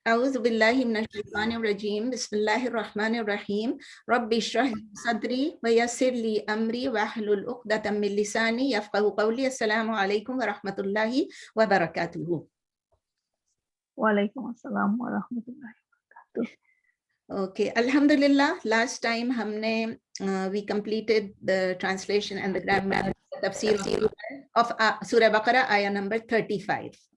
أعوذ بالله من الشيطان الرجيم بسم الله الرحمن الرحيم رب اشرح لي صدري ويسر لي أمري واحلل عقدة من لساني يفقهوا قولي. السلام عليكم ورحمة الله وبركاته. وعلیکم السلام ورحمۃ اللہ وبرکاتہ. Okay, Alhamdulillah, last time we completed the translation and the grammar tafsir of Surah Baqarah ayah number 35.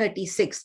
36.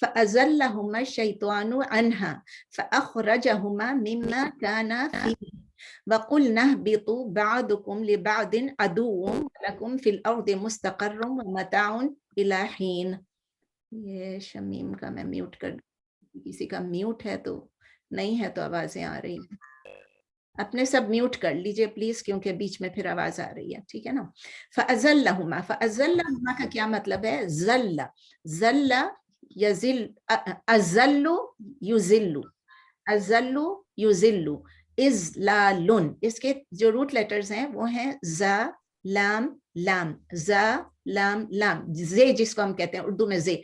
فَأَزَلَّهُمَا الشَّيْطَانُ عَنْهَا فَأَخْرَجَهُمَا مِمَّا كَانَا فِيهِ وَقُلْنَا اهْبِطُوا بَعْضُكُمْ لِبَعْضٍ عَدُوٌّ لَكُمْ فِي الْأَرْضِ مُسْتَقَرٌّ وَمَتَاعٌ إِلَى حِينٍ. یہ شمیم کا میں میوٹ کر دوں، کسی کا میوٹ ہے تو نہیں ہے تو آوازیں آ رہی ہیں، اپنے سب میوٹ کر لیجئے پلیز، کیونکہ بیچ میں پھر آواز آ رہی ہے، ٹھیک ہے نا. فَأَزَلَّهُمَا، فَأَزَلَّهُمَا کا کیا مطلب ہے؟ زَلَّ، زَلَّ یزل، الزَّلُّ یُزِلُّ، الزَّلُّ یُزِلُّ، اِزْلَالٌ، اس کے جو روٹ لیٹرز ہیں وہ ہیں زا، لام، لام، زا، لام، لام، زے جس کو ہم کہتے ہیں اردو میں زے،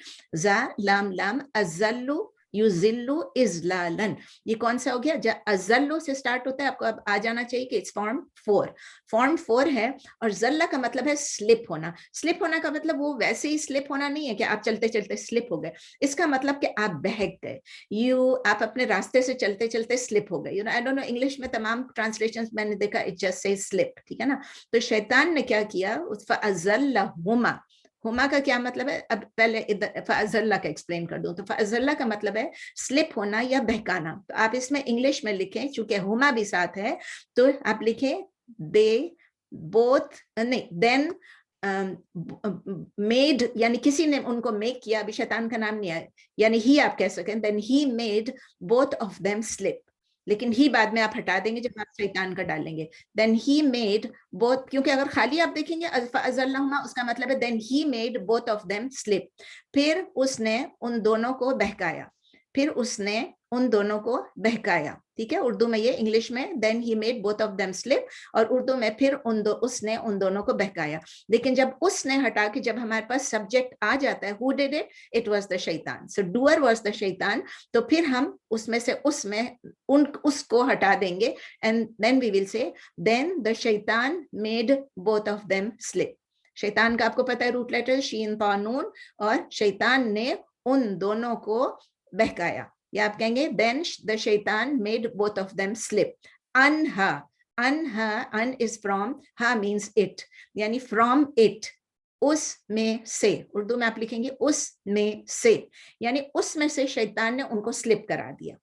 زا، لام، لام، الزَّلُّ یُزِلُّ اِزْلَالًا. یہ کون سا ہو گیا؟ جب الزَّلُّ سے سٹارٹ ہوتا ہے آپ کو اب آ جانا چاہیے کہ اٹس فارم 4، فارم 4 ہے، اور زلہ کا مطلب ہے سلپ ہونا. سلپ ہونا کا مطلب وہ ویسے ہی سلپ ہونا نہیں ہے کہ آپ چلتے چلتے سلپ ہو گئے، اس کا مطلب کہ آپ بہک گئے، آپ اپنے راستے سے چلتے چلتے سلپ ہو گئے. I don't know انگلش میں تمام ٹرانسلیشن میں نے دیکھا it just says slip، ٹھیک ہے نا. تو شیطان نے کیا کیا؟ فَأَزَلَّهُمَا، ہما کا کیا مطلب ہے؟ اب پہلے فَأَزَلَّ کا ایکسپلین کر دوں. تو فَأَزَلَّ کا مطلب ہے سلپ ہونا یا بہکانا. تو آپ اس میں انگلش میں لکھیں، چونکہ ہما بھی ساتھ ہے تو آپ لکھیں they both، نہیں then made، یعنی کسی نے ان کو میک کیا، ابھی شیطان کا نام نہیں آیا، یعنی ہی آپ کہہ سکیں then he made both of them slip. لیکن ہی بعد میں آپ ہٹا دیں گے جب آپ شیطان کا ڈالیں گے. then he made both، کیونکہ اگر خالی آپ دیکھیں گے فَأَزَلَّهُمَا اس کا مطلب ہے then he made both of them slip، پھر اس نے ان دونوں کو بہکایا، پھر اس نے ان دونوں کو بہکایا، ٹھیک ہے. اردو میں یہ، انگلش میں then he made both of them slip، اور اردو میں پھر اس نے ان دونوں کو بہکایا. لیکن جب اس نے ہٹا کے جب ہمارے پاس سبجیکٹ آ جاتا ہے who did it، it was the shaitan، so doer was the shaitan، تو پھر ہم اس میں سے اس کو ہٹا دیں گے and then we will say then the shaitan made both of them slip. شیطان کا آپ کو پتہ ہے روٹ لیٹر شین طا نون، اور شیطان نے ان دونوں کو بہکایا، یا آپ کہیں گے then the shaitan made both of them slip. انہا، انہا، ان is from، ہا means it، یعنی from it، اس میں سے، اردو میں آپ لکھیں گے اس میں سے، یعنی اس میں سے شیطان نے ان کو سلپ کرا دیا.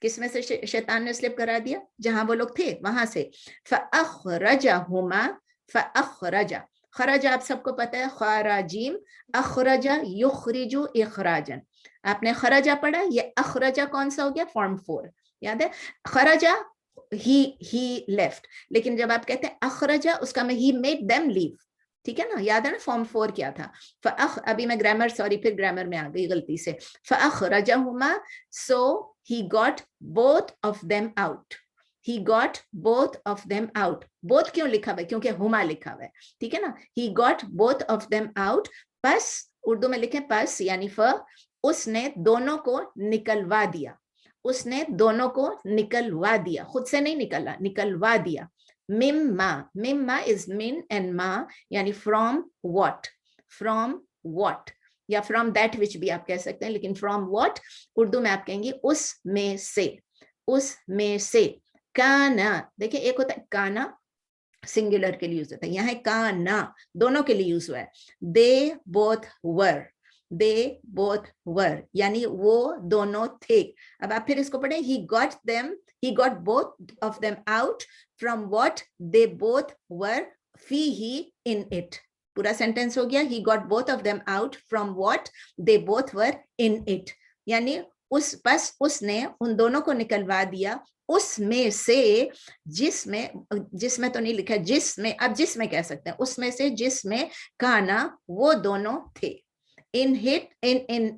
کس میں سے شیطان نے سلپ کرا دیا؟ جہاں وہ لوگ تھے وہاں سے. فَأَخْرَجَهُمَا، فَأَخْرَجَ، خرج آپ سب کو پتہ ہے خراجیم، اخرجا یخرجو اخراجن. آپ نے خرجہ پڑھا، یہ اخرجہ کون سا ہو گیا؟ فارم 4، یاد ہے. خرجہ ہی لیفٹ، لیکن جب آپ کہتے ہیں اخرجہ اس کا میں ہی میڈ دیم لیو، ٹھیک ہے نا. یاد ہے نا فارم 4 کیا تھا؟ ابھی میں گرامر، سوری پھر گرامر میں آ گئی غلطی سے. فَأَخْرَجَهُمَا، so he got both of them out، he got both of them out. both کیوں لکھا ہوا ہے؟ کیونکہ ہما لکھا ہوا ہے، ٹھیک ہے نا. he got both of them out، پس اردو میں لکھیں پس یعنی اس نے دونوں کو نکلوا دیا، اس نے دونوں کو نکلوا دیا، خود سے نہیں نکلا، نکلوا دیا. مما، مما is min and ma، یعنی from what، from what، یا from that which بھی آپ کہہ سکتے ہیں، لیکن from what اردو میں آپ کہیں گے اس میں سے، اس میں سے. کانا، دیکھیں ایک ہوتا ہے کانا سنگولر کے لیے یوز ہوتا ہے، یہاں ہے کانا دونوں کے لیے یوز ہوا ہے. they both were، they both were یعنی وہ دونوں تھے. اب آپ پھر اس کو پڑھیں he got them، he got both of them out from what they both were فیہ in it. پورا سینٹینس ہو گیا he got both of them out from what they both were in it، یعنی اس نے ان دونوں کو نکلوا دیا اس میں سے، جس میں تو نہیں لکھا جس میں، اب جس میں کہہ سکتے ہیں، اس میں سے جس میں کانا وہ دونوں تھے. in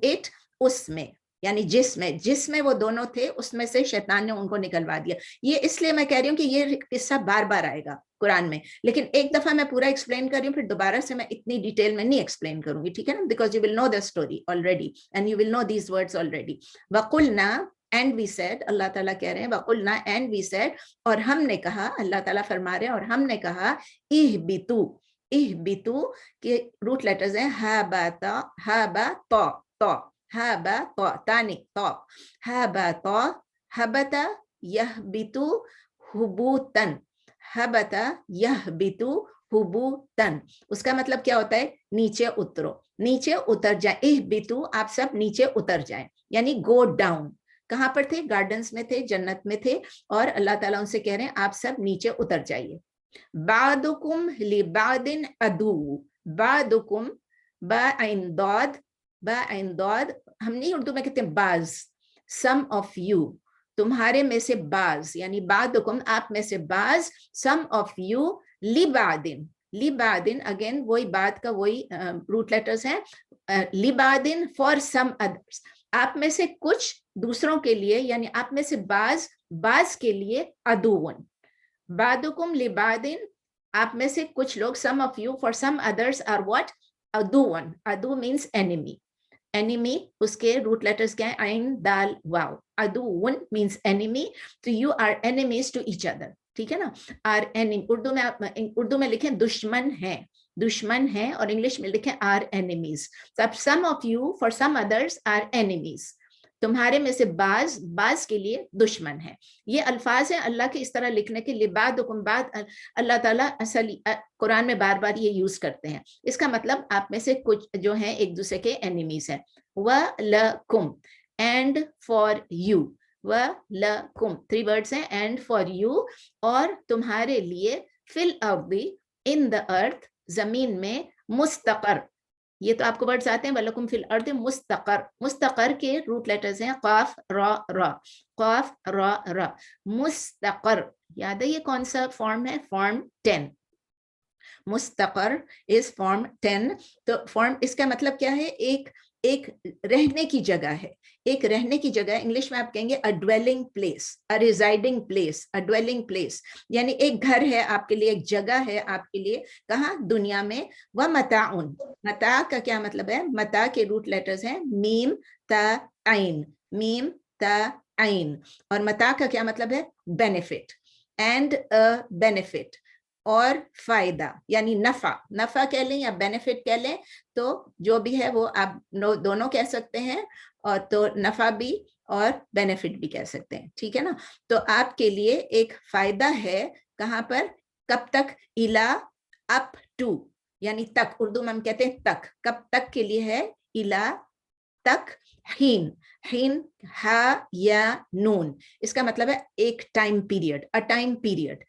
it اس میں، یعنی جس میں وہ دونوں تھے اس میں سے شیطان نے ان کو نکلوا دیا. یہ اس لیے میں کہہ رہی ہوں کہ یہ قصہ بار بار آئے گا، قرآن میں, لیکن ایک دفعہ میں پورا ایکسپلین کر رہی ہوں, پھر دوبارہ سے میں اتنی ڈیٹیل میں نہیں ایکسپلین کروں گی, ٹھیک ہے نا, because you will know the story already and you will know these words already. وَقُلْنَا اینڈ وی سیڈ, اللہ تعالیٰ کہہ رہے ہیں وَقُلْنَا اینڈ وی سیڈ, اور ہم نے کہا, اللہ تعالیٰ فرما رہے ہیں اور ہم نے کہا, اِہْبِتُوا کے روٹ لیٹرز ہیں ہا با تا, ہا با تا, تا, ہا با تا, تانی تا, ہا با تا, ہبتا یہبتو حبوتن, ہبتا یہبتو حبوتن, اس کا مطلب کیا ہوتا ہے, نیچے اترو, نیچے اتر جائیں. اہبتو, آپ سب نیچے اتر جائیں, یعنی گو ڈاؤن. کہاں پر تھے؟ گارڈنز میں تھے, جنت میں تھے, اور اللہ تعالیٰ ان سے کہہ رہے ہیں آپ سب نیچے اتر جائیے. بعدکم لبعد عدو, بعدکم با عین ضاد, با عین ضاد, ہم نہیں اردو میں کہتے ہیں بعض, سم آف یو, تمہارے میں سے بعض, یعنی بعدکم آپ میں سے بعض, سم آف یو, لبعدن, لبعدن اگین وہی بات کا وہی روٹ لیٹرز ہیں, لبعدن فار سم ادرس, آپ میں سے کچھ دوسروں کے لیے, یعنی آپ میں سے بعض بعض کے لیے, عدوون, بعدکم لبعدن, آپ میں سے کچھ لوگ, some of you for some others are what? عدوون, عدو means enemy, enemy اس کے روٹ لیٹرز کیا ہیں, عین دال واو, عدوون means enemy, so you are enemies to each other, ٹھیک ہے نا. are enemy, اردو میں لکھیں دشمن ہیں, دشمن ہیں, اور انگلش میں لکھیں are enemies. so some of you for some others are enemies, تمہارے میں سے بعض بعض کے لیے دشمن ہے. یہ الفاظ ہیں اللہ کے اس طرح لکھنے کے لیے. بعدکم, بعد اللہ تعالیٰ اصل قرآن میں بار بار یہ یوز کرتے ہیں. اس کا مطلب آپ میں سے کچھ جو ہیں ایک دوسرے کے اینیمیز ہیں. وَلَكُمْ, اینڈ فار یو, وَلَكُمْ 3 words ہیں, اینڈ فار یو, اور تمہارے لیے, فی الارض, ان دا ارتھ, زمین میں, مستقر, یہ تو آپ کو ورڈز آتے ہیں, وَلَكُمْ فِي الْأَرْضِ مستقر, مستقر کے روٹ لیٹرز ہیں قاف را را, قاف را را, مستقر, یاد ہے یہ کون سا فارم ہے, فارم 10, مستقر is form 10. تو فارم, اس کا مطلب کیا ہے, ایک رہنے کی جگہ ہے, ایک رہنے کی جگہ, انگلش میں آپ کہیں گے a dwelling place, a residing place, a dwelling place, یعنی ایک گھر ہے آپ کے لیے, ایک جگہ ہے آپ کے لیے, کہاں, دنیا میں. وَمَتَاعٌ, متاع کا کیا مطلب ہے, متاع کے روٹ لیٹرز ہیں میم تا عین, میم تا عین, اور متاع کا کیا مطلب ہے, benefit, and a benefit, اور فائدہ, یعنی نفع, نفع کہہ لیں یا بینیفٹ کہہ لیں, تو جو بھی ہے وہ آپ دونوں کہہ سکتے ہیں, اور تو نفع بھی اور بینیفٹ بھی کہہ سکتے ہیں, ٹھیک ہے نا. تو آپ کے لیے ایک فائدہ ہے, کہاں پر, کب تک, الا, اپ ٹو, یعنی تک, اردو میں ہم کہتے ہیں تک, کب تک کے لیے ہے, الا, تک, حین, حین ہا یا نون, اس کا مطلب ہے ایک time period, a time period,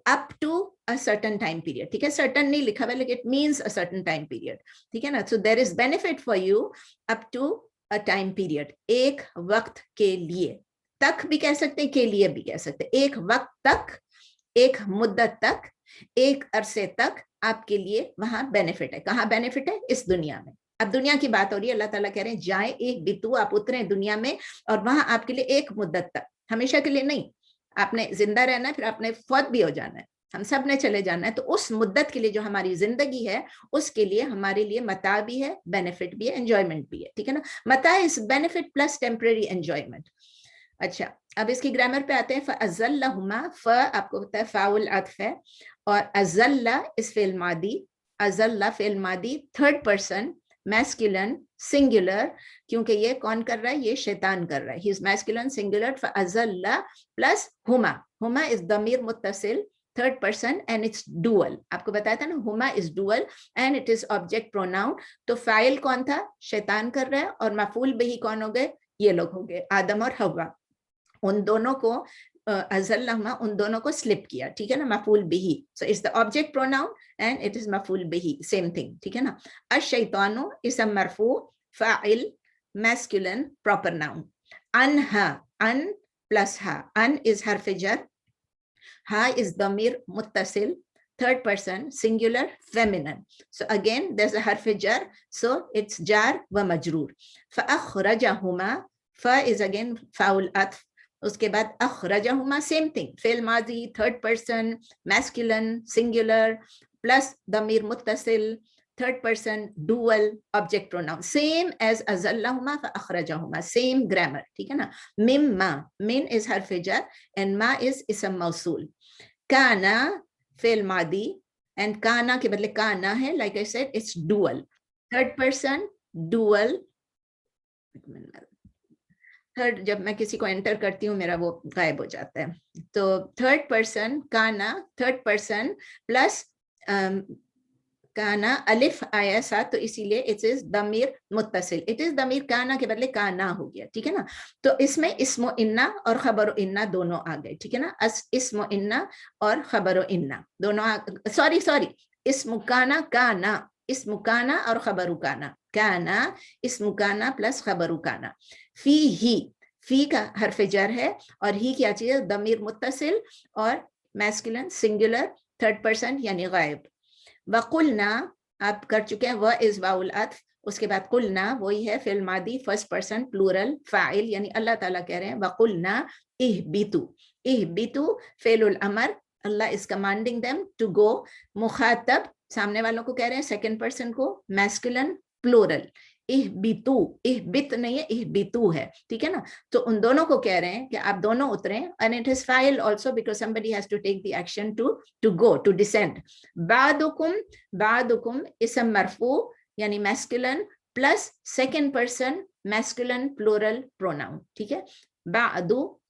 up to a certain time period, ٹھیک ہے, certain نہیں لکھا ہوا لیکن it means a certain time period, ٹھیک ہے نا. so there is benefit for you up to a time period, ایک وقت کے لیے, تک بھی کہہ سکتے ہیں, کے لیے بھی کہہ سکتے ہیں, ایک وقت تک, ایک مدت تک, ایک عرصے تک آپ کے لیے وہاں بینیفٹ ہے. کہاں بینیفٹ ہے, اس دنیا میں. اب دنیا کی بات ہو رہی ہے, اللہ تعالیٰ کہہ رہے ہیں جائیں, ایک بتو, آپ اتریں دنیا میں, اور وہاں آپ کے لیے ایک مدت تک, ہمیشہ کے لیے نہیں, آپ نے زندہ رہنا ہے, پھر آپ نے فوت بھی ہو جانا ہے, ہم سب نے چلے جانا ہے. تو اس مدت کے لیے جو ہماری زندگی ہے, اس کے لیے ہمارے لیے متاع بھی ہے, بینیفٹ بھی ہے, انجوائمنٹ بھی ہے, ٹھیک ہے نا. متاع از بینیفٹ پلس ٹیمپریری انجوائمنٹ. اچھا, اب اس کی گرامر پہ آتے ہیں. فَأَزَلَّهُمَا, آپ کو پتہ ہے فاعل عطف ہے, اور ازل اس فعل ماضی, ازل فعل ماضی, تھرڈ پرسن میسکولن سنگولر, کیونکہ یہ کون کر رہا ہے, یہ شیطان کر رہا ہے, ہی از میسکولن سنگولر. فَأَزَلَّ پلس ہما, ہما از ضمیر متصل, third person and it's dual. آپ کو بتایا تھا نا, ہما is dual and it is object pronoun. تو فاعل کون تھا, شیطان کر رہا ہے, اور مفعول بہی کون ہو گئے, یہ لوگ ہو گئے, آدم اور حوا. ان دونوں کو ازلہما, ان دونوں کو سلپ کیا, ٹھیک ہے نا, مفعول بہی. so it's the object pronoun and it is مفعول بہی, same thing, ٹھیک ہے نا. الشیطانو اسم مرفوع, فاعل masculine proper noun. انہا, ان plus ha, an is حرف جر, ha is damir muttasil, third person singular feminine. So again there's a harf jar, so it's jar wa majroor. فأخرجهما, fa is again faul atf, اس کے بعد اخرجہما same thing فعل ماضی third person masculine singular plus ضمیر متصل third person dual object pronoun same as azallahuma فاخرجهما same grammar ٹھیک ہے نا مما min is حرف جر and ma is اسم موصول کانا فعل ماضی and کانا کے بدلے کانا ہے like I said it's dual third person dual third جب میں کسی کو انٹر کرتی ہوں میرا وہ غائب ہو جاتا ہے تو تھرڈ پرسن کانا تھرڈ پرسن پلس کانا الف آیا ساتھ تو اسی لیے اٹ از ضمیر متصل اٹ از ضمیر کانا کے بدلے کانا ہو گیا ٹھیک ہے نا تو اس میں اسم و انا اور خبر و انا دونوں آ گئے ٹھیک ہے نا اسم و انا اور خبر و انا دونوں سوری اسم کانا کانا اسم کانا اور خبر کانا کانا اسم کانا پلس خبر کانا فی کا حرف جر ہے اور ہی کیا چیز ہے ضمیر متصل اور میسکولن سنگولر تھرڈ پرسن یعنی غائب وقلنا آپ کر چکے ہیں وہ از واو العطف اس کے بعد قلنا وہی ہے فعل ماضی فرسٹ پرسن پلورل فاعل یعنی اللہ تعالیٰ کہہ رہے ہیں وقلنا اہبتو فعل الامر اللہ is commanding them to go مخاطب سامنے والوں کو کہہ رہے ہیں سیکنڈ پرسن کو میسکولن پلورل اہبتو اہبت نہیں ہے اہبتو ہے ٹھیک ہے نا تو ان دونوں کو کہہ رہے ہیں کہ آپ دونوں اتریں and it is file also because somebody has to take the action to go to descend بعدکم اسم مرفوع یعنی masculine plus second person masculine plural pronoun ٹھیک ہے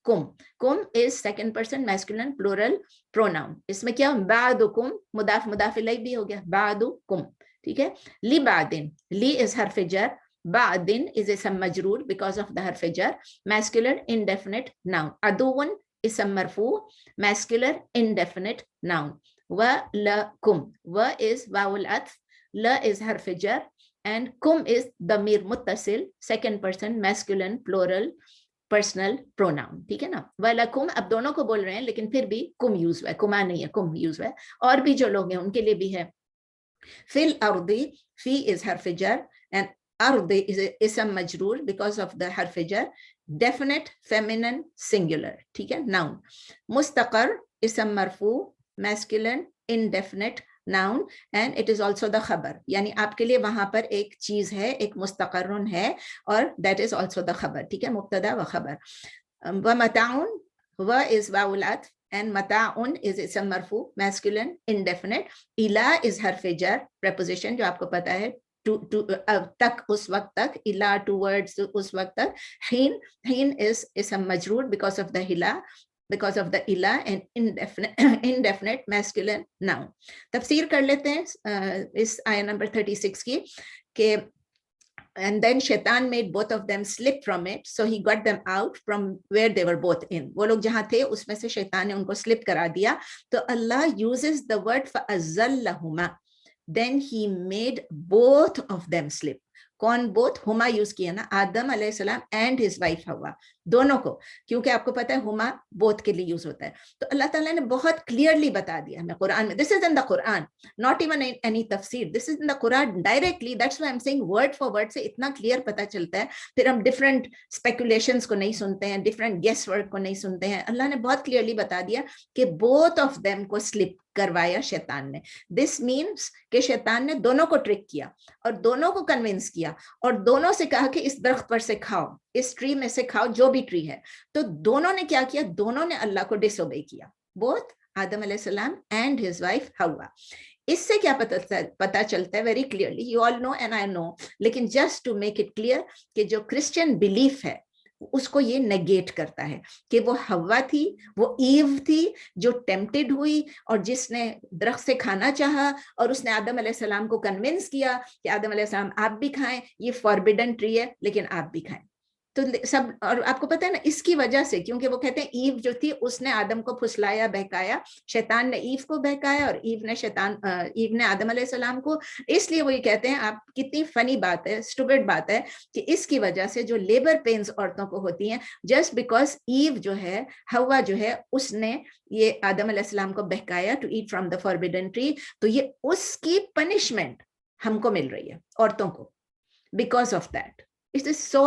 کم is second person masculine plural pronoun اس میں کیا بعدکم مضاف مضاف الیہ بھی ہو گیا بعدکم ٹھیک ہے لی بعدن لی is حرف جر بعدن is اسم مجرور because of the حرف جر masculine indefinite noun عدون اسم مرفوع masculine indefinite noun ولکم و is واو العطف ل is حرف جر and کم is ضمیر متصل second person masculine plural personal pronoun ٹھیک ہے نا ولکم اب دونوں کو بول رہے ہیں لیکن پھر بھی کم یوز ہوا ہے کما نہیں ہے کم یوز ہوا ہے اور بھی جو لوگ ہیں ان کے لیے بھی ہے فی الارض فی is حرف جر and ارض is اسم مجرور because of the حرف جر definite feminine singular ٹھیک ہے noun مستقر اسم مرفوع masculine indefinite noun and it is also the خبر یعنی آپ کے لیے وہاں پر ایک چیز ہے ایک مستقرن ہے اور that is also the خبر ٹھیک ہے مبتدا و خبر ومتاعن و is واو العطف and متاعن is اسم مرفوع masculine indefinite الا is حرف جر preposition جو آپ کو پتا ہے تک اس وقت تک الا towards اس وقت تک حین is اسم مجرور because of the ila and indefinite masculine noun تفسیر کر لیتے ہیں اس آیہ نمبر 36 کی کہ and then shaitan made both of them slip from it so he got them out from where they were both in وہ لوگ جہاں تھے اس میں سے شیطان نے ان کو slip کرا دیا تو اللہ uses the word فَأَزَّلَّهُمَا then he made both of them slip کون بوتھ ہما یوز کیا نا آدم علیہ السلام اینڈ ہز وائف ہوا دونوں کو کیونکہ آپ کو پتا ہے ہما بوتھ کے لیے یوز ہوتا ہے تو اللہ تعالیٰ نے بہت کلیئرلی بتا دیا ہمیں قرآن میں this is in the Quran not even any tafsir this is in the Quran directly that's why I'm seeing word for word سے اتنا کلیئر پتا چلتا ہے پھر ہم ڈفرینٹ اسپیکولیشنس کو نہیں سنتے ہیں ڈفرینٹ گیس ورڈ کو نہیں سنتے ہیں اللہ نے بہت کلیئرلی بتا دیا کہ بوتھ آف دیم کو سلپ کروایا شیطان نے دس مینس کہ شیطان نے دونوں کو ٹرک کیا اور دونوں کو کنونس کیا اور دونوں سے کہا کہ اس درخت پر سے کھاؤ اس ٹری میں سے کھاؤ جو بھی ٹری ہے تو دونوں نے کیا کیا دونوں نے اللہ کو ڈس اوبے کیا بوتھ آدم علیہ السلام اینڈ ہز وائف حوا اس سے کیا پتا چلتا ہے very clearly you all know and I know لیکن just to make it clear کہ جو کرسچین بلیف ہے اس کو یہ نیگیٹ کرتا ہے کہ وہ حوا تھی وہ ایو تھی جو ٹیمپٹڈ ہوئی اور جس نے درخت سے کھانا چاہا اور اس نے آدم علیہ السلام کو کنونس کیا کہ آدم علیہ السلام آپ بھی کھائیں یہ فاربیڈن ٹری ہے لیکن آپ بھی کھائیں تو سب اور آپ کو پتہ ہے نا اس کی وجہ سے کیونکہ وہ کہتے ہیں ایو جو تھی اس نے آدم کو پھسلایا بہکایا شیطان نے ایو کو بہکایا اور ایو نے آدم علیہ السلام کو اس لیے وہ یہ کہتے ہیں آپ کتنی فنی بات ہے اسٹوپڈ بات ہے کہ اس کی وجہ سے جو لیبر پینز عورتوں کو ہوتی ہیں جسٹ بیکاز ایو جو ہے حوا جو ہے اس نے یہ آدم علیہ السلام کو بہکایا to eat from the forbidden tree تو یہ اس کی پنشمنٹ ہم کو مل رہی ہے عورتوں کو because of that it is so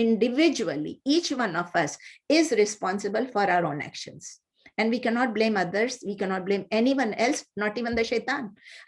individually, each one of us is responsible for our own actions and we cannot blame others, we cannot blame anyone else, not even the shaitan.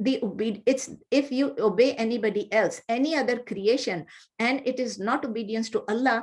if you obey anybody else, any other creation, and it is not obedience to Allah,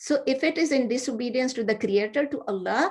So if it is in disobedience to the creator, to Allah,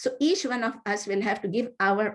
So each one of us will have to give our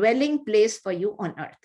dwelling place for you on earth,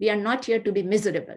we are not here to be miserable.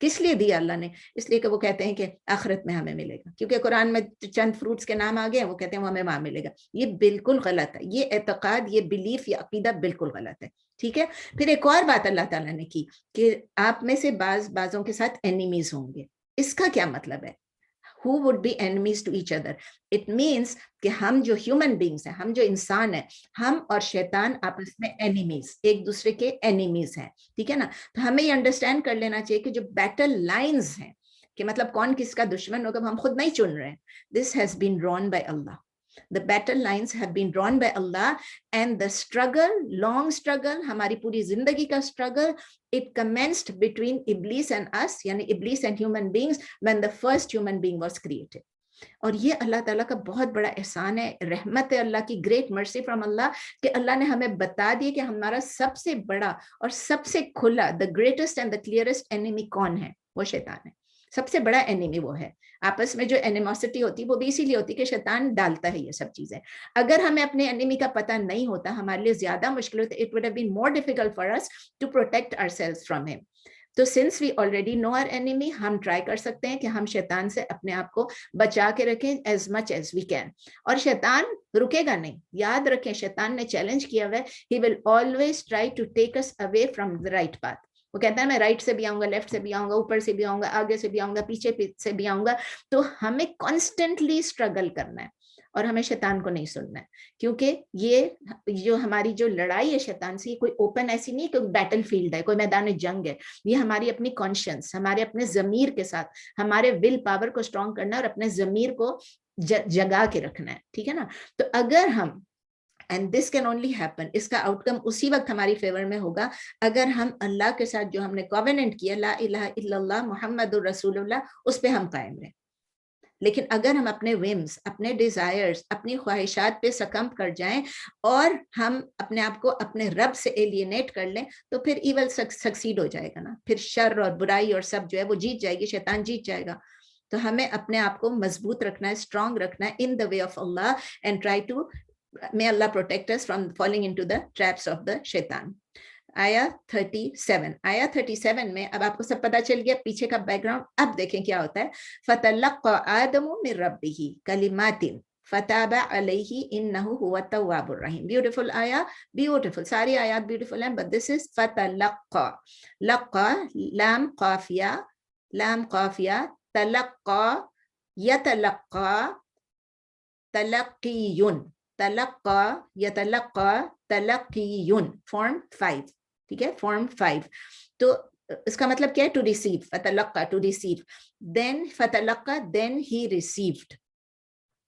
کس لیے دیا اللہ نے؟ اس لیے کہ وہ کہتے ہیں کہ آخرت میں ہمیں ملے گا، کیونکہ قرآن میں چند فروٹس کے نام آ گئے ہیں، وہ کہتے ہیں وہ ہمیں وہاں ملے گا. یہ بالکل غلط ہے، یہ اعتقاد، یہ بلیف، یہ عقیدہ بالکل غلط ہے. ٹھیک ہے. پھر ایک اور بات اللہ تعالیٰ نے کی کہ آپ میں سے بعضوں کے ساتھ اینیمیز ہوں گے. اس کا کیا مطلب ہے؟ Who would be enemies to each other? It means کہ ہم جو ہیومن بینگز ہیں، ہم جو انسان ہیں، ہم اور شیطان آپس میں اینیمیز، ایک دوسرے کے اینیمیز ہیں. ٹھیک ہے نا. تو ہمیں یہ انڈرسٹینڈ کر لینا چاہیے کہ جو بیٹل لائنز ہیں، کہ مطلب کون کس کا دشمن ہوگا، ہم خود نہیں چن رہے ہیں. This has been drawn by Allah. The battle lines have been drawn by Allah, and the struggle, long struggle, ہماری پوری زندگی کا struggle, it commenced between Iblis and us, یعنی Iblis and human beings, when the first human being was created. اور یہ اللہ تعالیٰ کا بہت بڑا احسان ہے، رحمت ہے اللہ کی، گریٹ مرسی فرام اللہ، کہ اللہ نے ہمیں بتا دیا کہ ہمارا سب سے بڑا اور سب سے کھلا، the greatest and the clearest enemy کون ہے؟ وہ شیطان ہے. سب سے بڑا اینیمی وہ ہے. آپس میں جو اینیموسٹی ہوتی وہ بھی اسی لیے ہوتی کہ شیطان ڈالتا ہے یہ سب چیزیں. اگر ہمیں اپنے اینیمی کا پتہ نہیں ہوتا، ہمارے لیے زیادہ مشکل ہوتا. It would have been more difficult for us to protect ourselves from him. تو since we already know our enemy, ہم ٹرائی کر سکتے ہیں کہ ہم شیطان سے اپنے آپ کو بچا کے رکھیں as much as we can. اور شیطان رکے گا نہیں. یاد رکھیں، شیطان نے چیلنج کیا ہوا ہے. He will always try to take us away from the right path. وہ کہتا ہے میں رائٹ سے بھی آؤں گا، لیفٹ سے بھی آؤں گا، اوپر سے بھی آؤں گا، آگے سے بھی آؤں گا، پیچھے سے بھی آؤں گا. تو ہمیں کانسٹنٹلی اسٹرگل کرنا ہے اور ہمیں شیطان کو نہیں سننا ہے. کیونکہ یہ جو ہماری جو لڑائی ہے شیطان سے، یہ کوئی اوپن ایسی نہیں کہ بیٹل فیلڈ ہے، کوئی میدان جنگ ہے. یہ ہماری اپنی کانشینس، ہمارے اپنے ضمیر کے ساتھ، ہمارے ول پاور کو اسٹرانگ کرنا ہے اور اپنے ضمیر کو جگا کے رکھنا ہے. ٹھیک ہے نا. تو اگر ہم and this can only happen، اس کا آؤٹ کم اسی وقت ہماری فیور میں ہوگا اگر ہم اللہ کے ساتھ جو ہم نے کووننٹ کیا، لا الہ الا اللہ محمد الرسول اللہ، اس پہ ہم قائم رہیں. لیکن اگر ہم اپنے ویمز، اپنے ڈیزائرز، اپنی خواہشات پہ سکمپ کر جائیں اور ہم اپنے آپ کو اپنے رب سے ایلینیٹ کر لیں، تو پھر ایول سکسیڈ ہو جائے گا نا. پھر شر اور برائی اور سب جو ہے وہ جیت جائے گی، شیطان جیت جائے گا. تو ہمیں اپنے آپ کو مضبوط رکھنا ہے، اسٹرانگ رکھنا ہے in the way of Allah, and try to may Allah protect us from falling into the traps of the shaitan. آیا 37، آیا 37 میں اب آپ کو سب پتا چل گیا پیچھے کا بیک گراؤنڈ. اب دیکھیں کیا ہوتا ہے. فَتَلَقَّى آدَمُ مِن رَبِّهِ كَلِمَاتٍ فَتَابَ عَلَيْهِ إِنَّهُ هُوَ التَّوَّابُ الرَّحِيمُ. بیوٹیفل آیا، بیوٹیفل، ساری آیات بیوٹیفل ہیں، but this is فَتَلَقَّى. لَقَّى لام قافیہ، لام قافیہ، تلقى يتلقى، تلقیٌ، تلقى يتلقى، تلقیٌ، فارم 5. ٹھیک ہے، فارم 5. تو اس کا مطلب کیا ہے؟ To receive. فتلقى ٹو ریسیو. دین فتلقى then he received.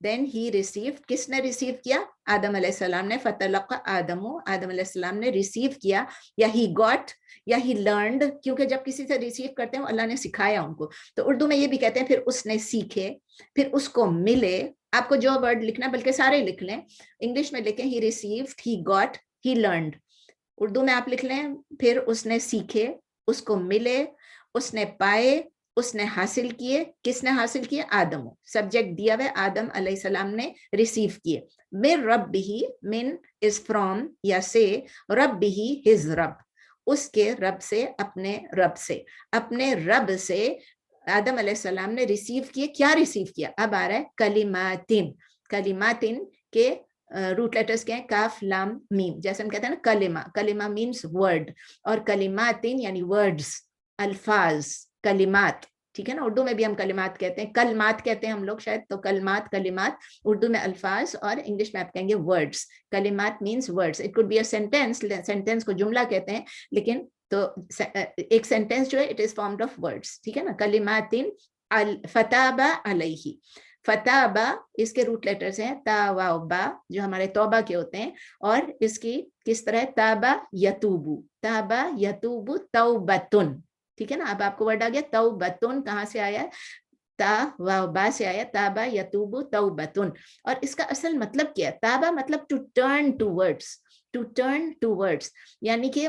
Then he received. کس نے ریسیو کیا؟ آدم علیہ السلام نے. فتلقى آدم، آدم علیہ السلام نے ریسیو کیا، یا ہی گاٹ، یا ہی لرنڈ. کیونکہ جب کسی سے ریسیو کرتے ہیں اللہ نے سکھایا ان کو. تو اردو میں یہ بھی کہتے ہیں پھر اس نے سیکھے، پھر اس کو ملے. آپ کو جو ورڈ لکھنا ہے بلکہ سارے لکھ لیں، انگلش میں لکھیں he received, he got, he learned. Urdu میں آپ لکھ لیں پھر اس نے سیکھے، اس کو ملے، اس نے پائے، اس نے حاصل کیے. کس نے حاصل کیے؟ آدم. سبجیکٹ دیا ہوا آدم علیہ السلام نے ریسیو کیے. من ربہ، من از فرام یا سے، ربہ ہز رب، اس کے رب سے، اپنے رب سے، اپنے رب سے آدم علیہ السلام نے ریسیو کیے. کیا ریسیو کیا؟ اب آ رہا ہے کلماتن. کلماتن کے روٹ لیٹرز کے ہیں کاف لام میم. جیسے ہم کہتے ہیں نا کلمہ، کلمہ مینس ورڈ، اور کلماتن یعنی ورڈز، الفاظ، کلمات. ٹھیک ہے نا. اردو میں بھی ہم کلمات کہتے ہیں، کلمات کہتے ہیں ہم لوگ شاید، تو کلمات، کلمات اردو میں الفاظ، اور انگلش میں آپ کہیں گے ورڈز. کلمات means words. It could be a sentence, sentence کو جملہ کہتے ہیں، لیکن تو ایک سینٹینس جو ہے it is formed of words. ٹھیک ہے نا. کلماتن فتاب علیہ. فتابہ اس کے روٹ لیٹرز ہیں تا واو با، جو ہمارے توبہ کے ہوتے ہیں، اور اس کی کس طرح تابہ یتوبو، تابہ یتوبو توبتن. ٹھیک ہے نا. اب آپ کو ورڈ آ گیا توبتن. کہاں سے آیا ہے؟ تا واو با سے آیا، تابہ یتوبو توبتن. اور اس کا اصل مطلب کیا ہے؟ تابہ مطلب to turn towards, to turn towards, یعنی کہ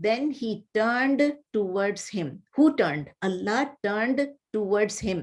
then he turned towards him. Who turned? Allah turned towards him.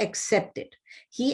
accepted. He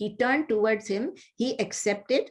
He turned towards him. He accepted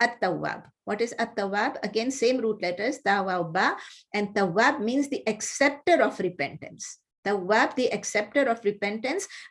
at-tawwab. What is at-tawwab? Again same root letters, tawwaba, and tawwab means the acceptor of repentance. Tawwab, the acceptor of repentance,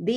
the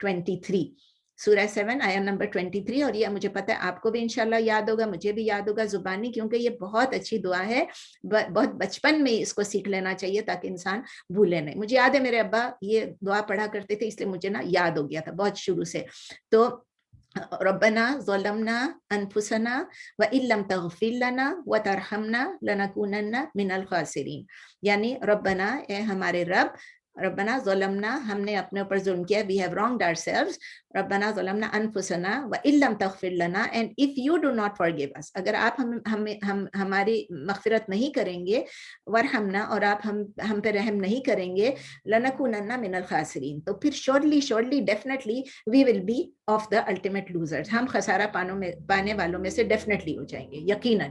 23। سورہ 7 آیا number 23, اور یہ مجھے پتہ ہے آپ کو بھی انشاءاللہ یاد ہوگا, مجھے بھی یاد ہوگا زبانی, کیونکہ یہ بہت اچھی دعا ہے, بہت بچپن میں اس کو سیکھ لینا چاہیے تاکہ انسان بھولے نہیں. مجھے یاد ہے میرے ابا یہ دعا پڑھا کرتے تھے, اس لیے مجھے نا یاد ہو گیا تھا بہت شروع سے. تو ربنا ظلمنا انفسنا وان لم تغفر لنا وترحمنا لنکونن من الخاسرین, یعنی ربنا, اے ہمارے رب, ربنا ظلمنا, ہم نے اپنے اوپر ظلم کیا, we have wronged ourselves, ربنا ظلمنا انفسنا وان لم تغفر لنا, and if you do not forgive us, اگر آپ ہماری مغفرت نہیں کریں گے, ورحمنا, اور آپ ہم پہ رحم نہیں کریں گے, لنکونن من الخاسرین, تو پھر surely definitely we will be of the ultimate losers, ہم خسارہ پانے والوں میں سے definitely ہو جائیں گے یقیناً.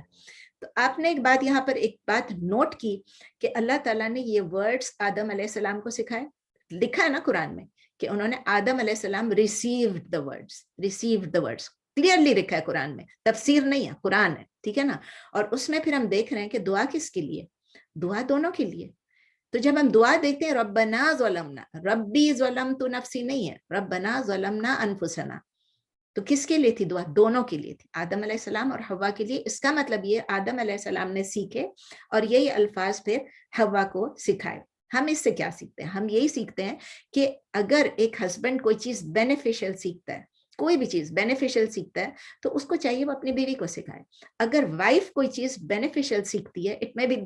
تو آپ نے ایک بات یہاں پر ایک بات نوٹ کی کہ اللہ تعالیٰ نے یہ ورڈز آدم علیہ السلام کو سکھائے, لکھا ہے نا قرآن میں کہ انہوں نے آدم علیہ السلام received the words, کلیئرلی لکھا ہے قرآن میں, تفسیر نہیں ہے, قرآن ہے, ٹھیک ہے نا. اور اس میں پھر ہم دیکھ رہے ہیں کہ دعا کس کے لیے, دعا دونوں کے لیے. تو جب ہم دعا دیکھتے ہیں ربنا ظلمنا, ربی ظلمت نفسی نہیں ہے, ربنا ظلمنا انفسنا, تو کس کے لیے تھی دعا؟ دونوں کے لیے تھی, آدم علیہ السلام اور حوا کے لیے. اس کا مطلب یہ آدم علیہ السلام نے سیکھے اور یہی الفاظ پھر حوا کو سکھائے. ہم اس سے کیا سیکھتے ہیں؟ ہم یہی سیکھتے ہیں کہ اگر ایک ہسبینڈ کوئی چیز بینیفیشل سیکھتا ہے, کوئی بھی چیز بینیفیشل سیکھتا ہے, تو اس کو چاہیے وہ اپنی بیوی کو سکھائے. اگر وائف کوئی چیز بینیفیشل سیکھتی ہے, اٹ میں بھی,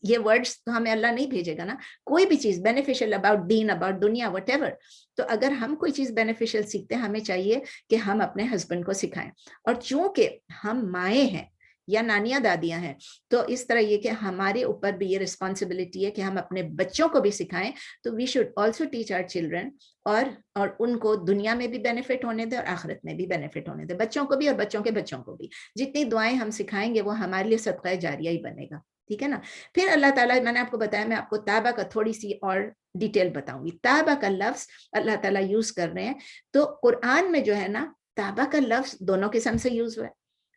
یہ ورڈز تو ہمیں اللہ نہیں بھیجے گا نا, کوئی بھی چیز بینیفیشل اباؤٹ دین, اباؤٹ دنیا, وٹ ایور, تو اگر ہم کوئی چیز بینیفیشل سیکھتے ہیں, ہمیں چاہیے کہ ہم اپنے ہسبینڈ کو سکھائیں. اور چونکہ ہم مائیں ہیں یا نانیاں دادیاں ہیں, تو اس طرح یہ کہ ہمارے اوپر بھی یہ رسپانسبلٹی ہے کہ ہم اپنے بچوں کو بھی سکھائیں. تو we should also teach our children, اور ان کو دنیا میں بھی بینیفٹ ہونے دیں اور آخرت میں بھی بینیفٹ ہونے دیں, بچوں کو بھی اور بچوں کے بچوں کو بھی. جتنی دعائیں ہم سکھائیں گے وہ ہمارے لیے صدقہ جاریہ ہی بنے گا, ٹھیک ہے نا. پھر اللہ تعالیٰ, میں نے آپ کو بتایا, میں آپ کو تابہ کا تھوڑی سی اور ڈیٹیل بتاؤں گی. تابہ کا لفظ اللہ تعالیٰ یوز کر رہے ہیں, تو قرآن میں جو ہے نا تابہ کا لفظ دونوں قسم سے یوز ہوا ہے.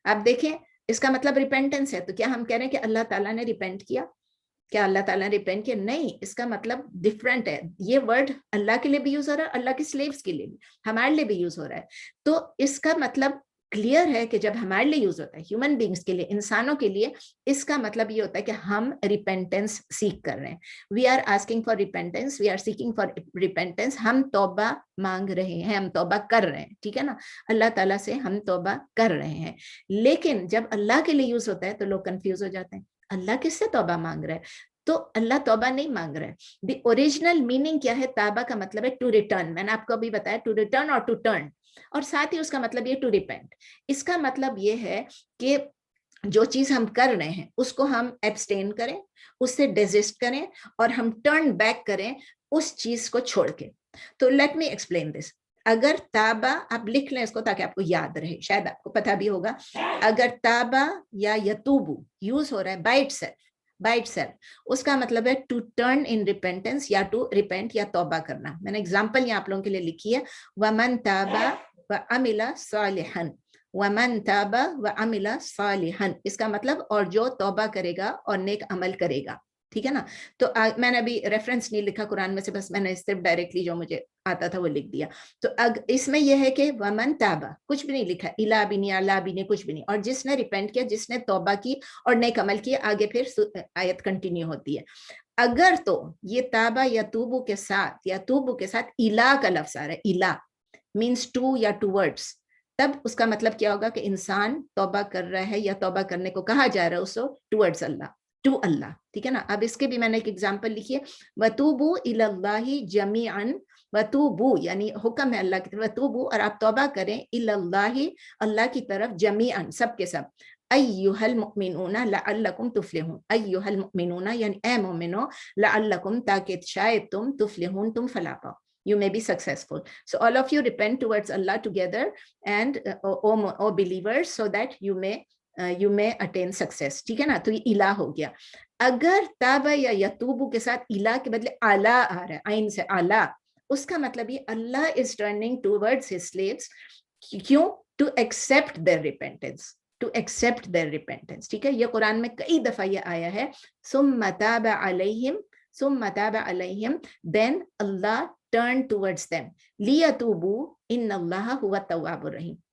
آپ دیکھیں, اس کا مطلب ریپینٹنس ہے, تو کیا ہم کہہ رہے ہیں کہ اللہ تعالیٰ نے ریپینٹ کیا؟ کیا اللہ تعالیٰ نے ریپینٹ کیا؟ نہیں, اس کا مطلب ڈفرینٹ ہے. یہ ورڈ اللہ کے لیے بھی یوز ہو رہا ہے, اللہ کے سلیوز کے لیے بھی, ہمارے لیے بھی یوز ہو رہا ہے. تو اس کا مطلب کلیئر ہے کہ جب ہمارے لیے یوز ہوتا ہے, ہیومن بینگز کے لیے, انسانوں کے لیے, اس کا مطلب یہ ہوتا ہے کہ ہم ریپینٹنس سیکھ کر رہے ہیں. We are asking for repentance, we are seeking for repentance, ہم توبہ مانگ رہے ہیں, ہم توبہ کر رہے ہیں, ٹھیک ہے نا. اللہ تعالیٰ سے ہم توبہ کر رہے ہیں. لیکن جب اللہ کے لیے یوز ہوتا ہے تو لوگ کنفیوز ہو جاتے ہیں, اللہ کس سے توبہ مانگ رہا ہے؟ تو اللہ توبہ نہیں مانگ رہا ہے. دی اوریجنل میننگ کیا ہے؟ توبہ کا مطلب ہے ٹو ریٹرن, میں نے آپ کو ابھی بتایا, ٹو ریٹرن اور ٹو ٹرن, اور ساتھ ہی اس کا مطلب یہ ٹو ریپینٹ. اس کا مطلب یہ ہے کہ جو چیز ہم کر رہے ہیں اس کو ہم ایبسٹین کریں, اس سے ڈیزسٹ کریں, اور ہم ٹرن بیک کریں اس چیز کو چھوڑ کے. تو لیٹ می ایکسپلین دس. اگر تابہ, آپ لکھ لیں اس کو تاکہ آپ کو یاد رہے, شاید آپ کو پتہ بھی ہوگا. اگر تابہ یا یتوبو یوز ہو رہا ہے بائی اٹ سیلف, اس کا مطلب ہے ٹو ٹرن ان ریپینٹنس, یا ٹو ریپینٹ, یا توبہ کرنا. میں نے ایگزامپل یہاں آپ لوگوں کے لیے لکھی ہے, وَمَن تَابَ وَعَمِلَ صَالِحًا, وَمَن تَابَ وَعَمِلَ صَالِحًا, اس کا مطلب اور جو توبہ کرے گا اور نیک عمل کرے گا, ٹھیک ہے نا. تو میں نے ابھی ریفرنس نہیں لکھا قرآن میں سے, بس میں نے صرف ڈائریکٹلی جو مجھے آتا تھا وہ لکھ دیا. تو اس میں یہ ہے کہ ومن تابہ, کچھ بھی نہیں لکھا, الا بھی نہیں, اللہ بھی نہیں, کچھ بھی نہیں. اور جس نے ریپینٹ کیا, جس نے توبہ کی اور نیک عمل کیا, آگے پھر آیت کنٹینیو ہوتی ہے. اگر تو یہ تابہ یا توبو کے ساتھ الا کا لفظ آ رہا ہے, الا مینس ٹو یا ٹوورڈس, تب اس کا مطلب کیا ہوگا کہ انسان توبہ کر رہا ہے یا توبہ کرنے کو کہا جا رہا ہے اس کو ٹوورڈس اللہ, ٹو اللہ, ٹھیک ہے نا. اب اس کے بھی میں نے ایک ایگزامپل لکھی ہے, وَتُوبُوا إِلَى اللَّهِ جَمِيعًا, وَتُوبُوا یعنی حکم ہے اللہ کی طرف, وَتُوبُوا اور آپ توبہ کریں, إِلَى اللَّهِ اللہ کی طرف, جَمِيعًا سب کے سب, أَيُّهَا الْمُؤْمِنُونَ لَعَلَّكُمْ تُفْلِحُونَ, أَيُّهَا الْمُؤْمِنُونَ یعنی اے مومنو, لَعَلَّكُمْ تاکہ شاید تم, تفلحون تم فلاح پاؤ, you may be successful. So all of you repent towards Allah together, and O believers, so that you may attain success, ٹھیک ہے نا. تو یہ الہ ہو گیا. اگر تابہ یا یتوبو کے ساتھ الہ کے بدلے اعلیٰ آ رہا ہے, عین سے اعلیٰ, اس کا مطلب یہ اللہ is turning towards his slaves, کیوں؟ to accept their repentance, to accept their repentance, ٹھیک ہے. یہ قرآن میں کئی دفعہ یہ آیا ہے, ثم تاب علیہم, then Allah turn towards them liyatubu innallaha huwa tawwabur rahim,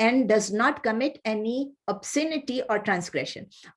and does not commit any obscenity or transgression,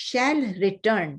shall return,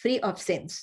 free of sins,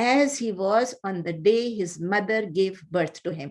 as he was on the day his mother gave birth to him,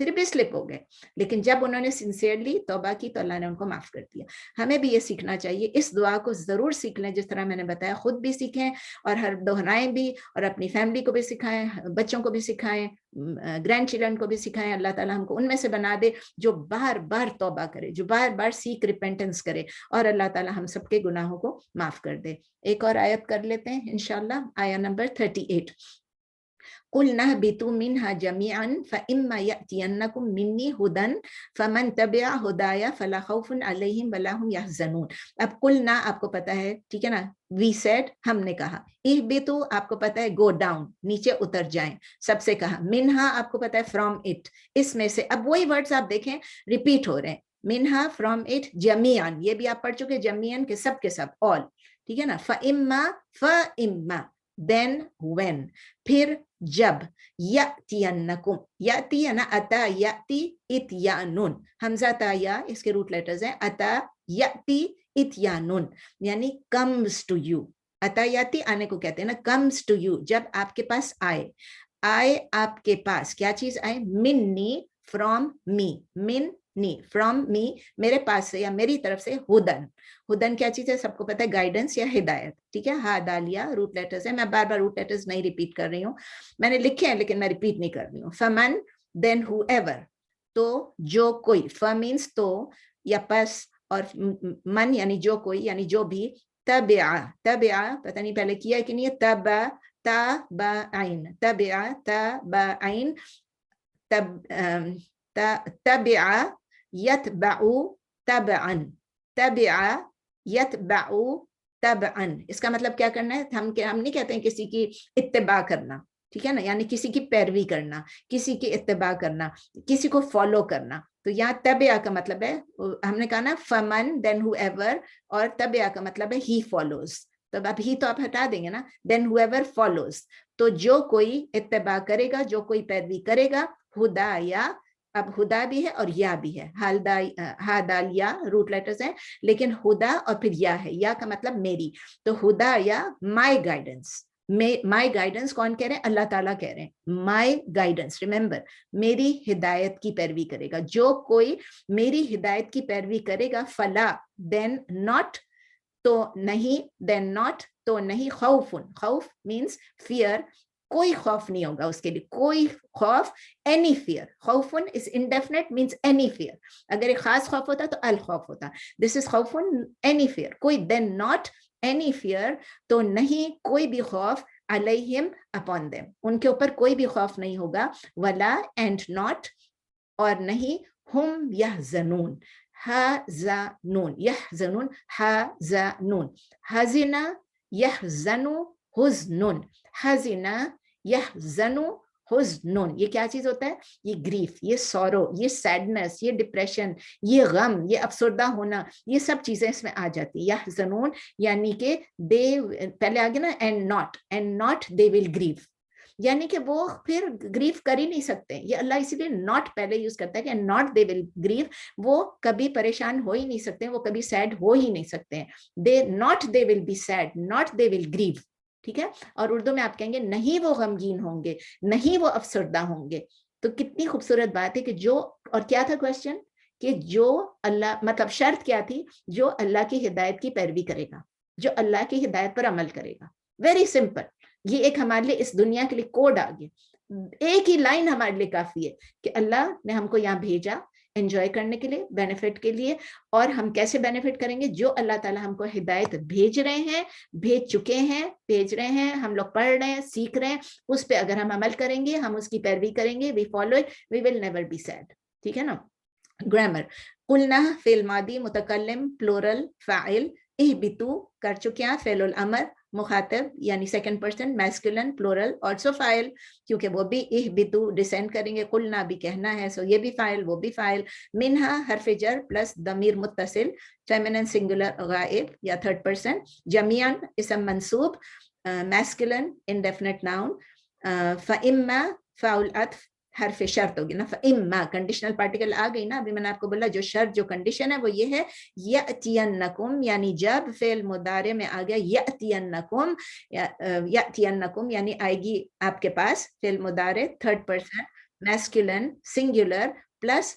پھر بھی slip ہو گئے, لیکن جب انہوں نے sincerely توبہ کی تو اللہ نے ان کو معاف کر دیا. ہمیں بھی یہ سیکھنا چاہیے, اس دعا کو ضرور سیکھ لیں, جس طرح میں نے بتایا خود بھی سیکھیں اور ہر دہرائیں بھی, اور اپنی فیملی کو بھی سکھائیں, بچوں کو بھی سکھائیں, گرینڈ چلڈرن کو بھی سکھائیں. اللہ تعالیٰ ہم کو ان میں سے بنا دے جو بار بار توبہ کرے, جو بار بار سیکھ ریپینٹنس کرے, اور اللہ تعالیٰ ہم سب کے گناہوں کو معاف کر دے. ایک اور آیت کر لیتے ہیں انشاءاللہ, آیہ نمبر 38. قُلْنَا اهْبِطُوا مِنْهَا جَمِيعًا فَإِمَّا يَأْتِيَنَّكُم مِّنِّي هُدًى فَمَن تَبِعَ هُدَايَ فَلَا خَوْفٌ عَلَيْهِمْ وَلَا هُمْ يَحْزَنُونَ. اب قُلْنَا آپ کو پتا ہے, ٹھیک ہے نا, we said, ہم نے کہا. اهْبِطُوا آپ کو پتا ہے go down, نیچے اتر جائیں, سب سے کہا. منہا آپ کو پتا ہے from it, اس میں سے. اب وہی ورڈز آپ دیکھیں ریپیٹ ہو رہے ہیں, منہا from it جمیعاً, یہ بھی آپ پڑھ چکے جمیعاً کے سب all, ٹھیک ہے نا. فَإِمَّا then when, پھر جب, یأتینکم, یأتی ہے نا, اتا یأتی اتیانون, حمزہ تا یا اس کے روٹ لیٹرز ہیں, اتا یأتی اتیانون یعنی comes to you. اتا یاتی آنے کو کہتے ہیں نا, comes to you, جب آپ کے پاس آئے. آئے آپ کے پاس, کیا چیز آئے, منی from me, money from me, میرے پاس سے یا میری طرف سے, ہدن. ہدن کیا چیز ہے, سب کو پتہ ہے, گائیڈنس یا ہدایت, ٹھیک ہے. ہا دالیا روٹ لیٹرز ہیں, میں بار بار روٹ لیٹرز نہیں ریپیٹ کر رہی ہوں, میں نے لکھے ہیں لیکن میں ریپیٹ نہیں کر رہی ہوں. فمن then whoever, تو جو کوئی, ف means تو یا پس, اور من یعنی جو کوئی یعنی جو بھی, تبع, تبع پتہ نہیں پہلے کیا ہے کہ نہیں, تبع تابعین, تبع تابعین, تبع یتبع تبعا, تبع یتبع تبعا. اس کا مطلب کیا کرنا ہے, ہم نہیں کہتے ہیں کسی کی اتباع کرنا, ٹھیک ہے نا, یعنی کسی کی پیروی کرنا, کسی کی اتباع کرنا, کسی کو فالو کرنا. تو یہاں تبع کا مطلب ہے, ہم نے کہا نا فمن then whoever, اور تبع کا مطلب ہے he follows. تو اب ہی تو آپ ہٹا دیں گے نا, then whoever follows, تو جو کوئی اتباع کرے گا, جو کوئی پیروی کرے گا, ہدا یا, اب ہدا بھی ہے اور یا بھی ہے, ہا دال یا روٹ لیٹرز ہیں, لیکن ہدا اور پھر یا ہے, یا کا مطلب میری. تو ہدا یا مائی گائیڈنس, مائی گائیڈنس کون کہہ رہے ہیں, اللہ تعالیٰ کہہ رہے ہیں, مائی گائیڈنس, ریممبر میری ہدایت کی پیروی کرے گا, جو کوئی میری ہدایت کی پیروی کرے گا, فلا then not, تو نہیں, then not تو نہیں, خوفن, خوف means fear, کوئی خوف نہیں ہوگا اس کے لیے, کوئی خوف, any fear. خوفن is indefinite means any fear. اگر ایک خاص خوف ہوتا تو الخوف ہوتا, this is خوفن any fear, کوئی, then not any fear, تو نہیں کوئی بھی خوف, علیہم upon them, ان کے اوپر کوئی بھی خوف نہیں ہوگا, ولا and not, اور نہیں, ہم یحزنون, حزنون, یحزنون, حزنون, حزنا یحزنو حزنون, حزنا یحزنو حزنون. یہ کیا چیز ہوتا ہے, یہ گریف, یہ سورو, یہ سیڈنس, یہ ڈپریشن, یہ غم, یہ افسردہ ہونا, یہ سب چیزیں اس میں آ جاتی. یحزنون یعنی کہ دے, پہلے آگے نا and not they will grieve, یعنی کہ وہ پھر گریف کر ہی نہیں سکتے. یہ اللہ اسی لیے ناٹ پہلے یوز کرتا ہے کہ ناٹ دے ول گریو, وہ کبھی پریشان ہو ہی نہیں سکتے, وہ کبھی سیڈ ہو ہی نہیں سکتے ہیں. They not they will be said, not they will grieve, ٹھیک ہے. اور اردو میں آپ کہیں گے نہیں وہ غمگین ہوں گے, نہیں وہ افسردہ ہوں گے. تو کتنی خوبصورت بات ہے کہ جو, اور کیا تھا کوشچن, کہ جو اللہ, مطلب شرط کیا تھی, جو اللہ کی ہدایت کی پیروی کرے گا, جو اللہ کی ہدایت پر عمل کرے گا. ویری سمپل, یہ ایک ہمارے لیے اس دنیا کے لیے کوڈ آ گیا, ایک ہی لائن ہمارے لیے کافی ہے کہ اللہ نے ہم کو یہاں بھیجا انجوائے کرنے کے لیے, بینیفٹ کے لیے, اور ہم کیسے بینیفٹ کریں گے, جو اللہ تعالیٰ ہم کو ہدایت بھیج رہے ہیں, بھیج چکے ہیں, بھیج رہے ہیں, ہم لوگ پڑھ رہے ہیں, سیکھ رہے ہیں, اس پہ اگر ہم عمل کریں گے, ہم اس کی پیروی کریں گے, we follow it, we will never be sad, ٹھیک ہے نا. گرامر, قلنا فعل ماضی متکلم پلورل فاعل, اہبتو کر چکے ہیں, فعل الامر مخاطب یعنی second person masculine plural, also فاعل کیونکہ وہ بھی اہبتو ڈسینڈ کریں گے, قلنا بھی کہنا ہے, سو یہ بھی فاعل وہ بھی فاعل. منہا حرف جر پلس ضمیر متصل, فیمینن سنگولر غائب یا تھرڈ پرسن, جمیعاً اسم منصوب, میسکولن انڈیفینٹ ناؤن, فاما فاعل عطف حرف شرط ہوگی نا, فاما کنڈیشنل پارٹیکل آ گئی نا. ابھی میں نے آپ کو بولا جو شرط, جو کنڈیشن ہے وہ یہ ہے, یأتینکم, یعنی جب فعل مضارع میں آ گیا یأتینکم, یعنی آئے گی آپ کے پاس فعل مضارع third person masculine singular plus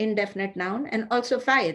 indefinite noun and also fa'il,